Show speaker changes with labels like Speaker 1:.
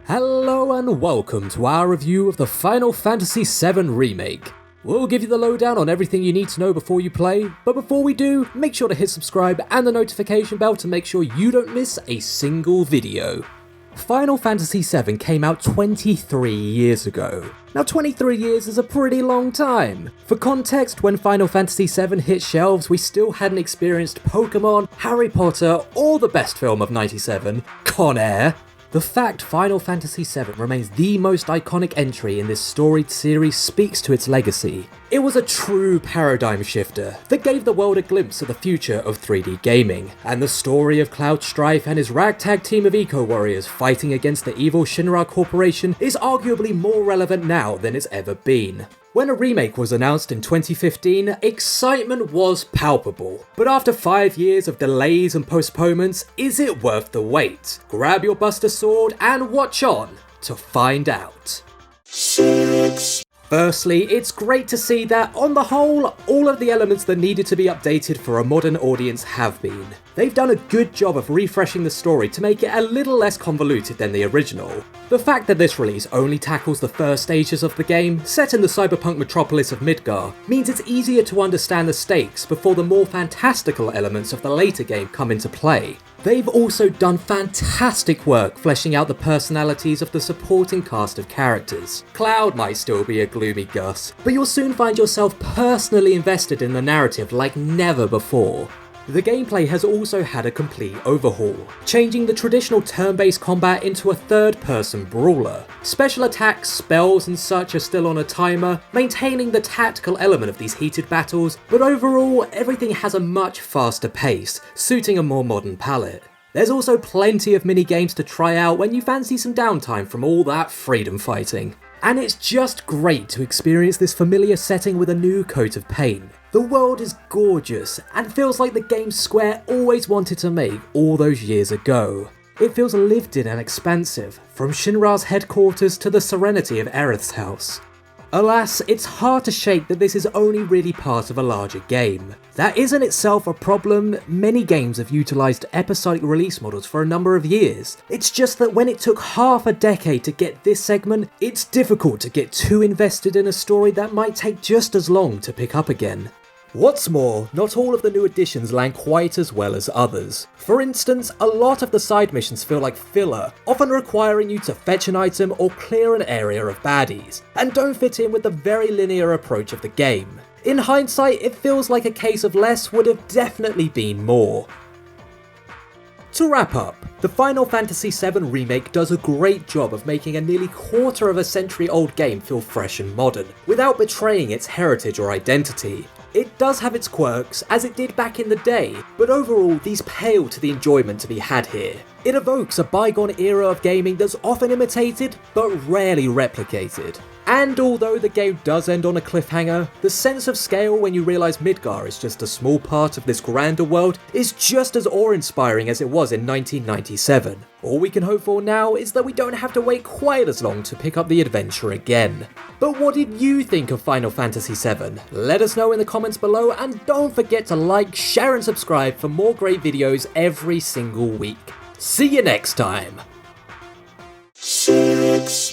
Speaker 1: Hello and welcome to our review of the Final Fantasy VII Remake. We'll give you the lowdown on everything you need to know before you play, but before we do, make sure to hit subscribe and the notification bell to make sure you don't miss a single video. Final Fantasy VII came out 23 years ago. Now 23 years is a pretty long time. For context, when Final Fantasy VII hit shelves, we still hadn't experienced Pokemon, Harry Potter, or the best film of 97, Con Air. The fact Final Fantasy VII remains the most iconic entry in this storied series speaks to its legacy. It was a true paradigm shifter that gave the world a glimpse of the future of 3D gaming, and the story of Cloud Strife and his ragtag team of eco-warriors fighting against the evil Shinra Corporation is arguably more relevant now than it's ever been. When a remake was announced in 2015, excitement was palpable. But after 5 years of delays and postponements, is it worth the wait? Grab your Buster Sword and watch on to find out. CeX. Firstly, it's great to see that, on the whole, all of the elements that needed to be updated for a modern audience have been. They've done a good job of refreshing the story to make it a little less convoluted than the original. The fact that this release only tackles the first stages of the game, set in the cyberpunk metropolis of Midgar, means it's easier to understand the stakes before the more fantastical elements of the later game come into play. They've also done fantastic work fleshing out the personalities of the supporting cast of characters. Cloud might still be a gloomy Gus, but you'll soon find yourself personally invested in the narrative like never before. The gameplay has also had a complete overhaul, changing the traditional turn-based combat into a third-person brawler. Special attacks, spells and such are still on a timer, maintaining the tactical element of these heated battles, but overall everything has a much faster pace, suiting a more modern palette. There's also plenty of mini-games to try out when you fancy some downtime from all that freedom fighting. And it's just great to experience this familiar setting with a new coat of paint. The world is gorgeous, and feels like the game Square always wanted to make all those years ago. It feels lived in and expansive, from Shinra's headquarters to the serenity of Aerith's house. Alas, it's hard to shake that this is only really part of a larger game. That is in itself a problem. Many games have utilised episodic release models for a number of years. It's just that when it took half a decade to get this segment, it's difficult to get too invested in a story that might take just as long to pick up again. What's more, not all of the new additions land quite as well as others. For instance, a lot of the side missions feel like filler, often requiring you to fetch an item or clear an area of baddies, and don't fit in with the very linear approach of the game. In hindsight, it feels like a case of less would have definitely been more. To wrap up, the Final Fantasy VII Remake does a great job of making a nearly quarter of a century old game feel fresh and modern, without betraying its heritage or identity. It does have its quirks, as it did back in the day, but overall these pale to the enjoyment to be had here. It evokes a bygone era of gaming that's often imitated, but rarely replicated. And although the game does end on a cliffhanger, the sense of scale when you realise Midgar is just a small part of this grander world is just as awe-inspiring as it was in 1997. All we can hope for now is that we don't have to wait quite as long to pick up the adventure again. But what did you think of Final Fantasy VII? Let us know in the comments below, and don't forget to like, share and subscribe for more great videos every single week. See you next time!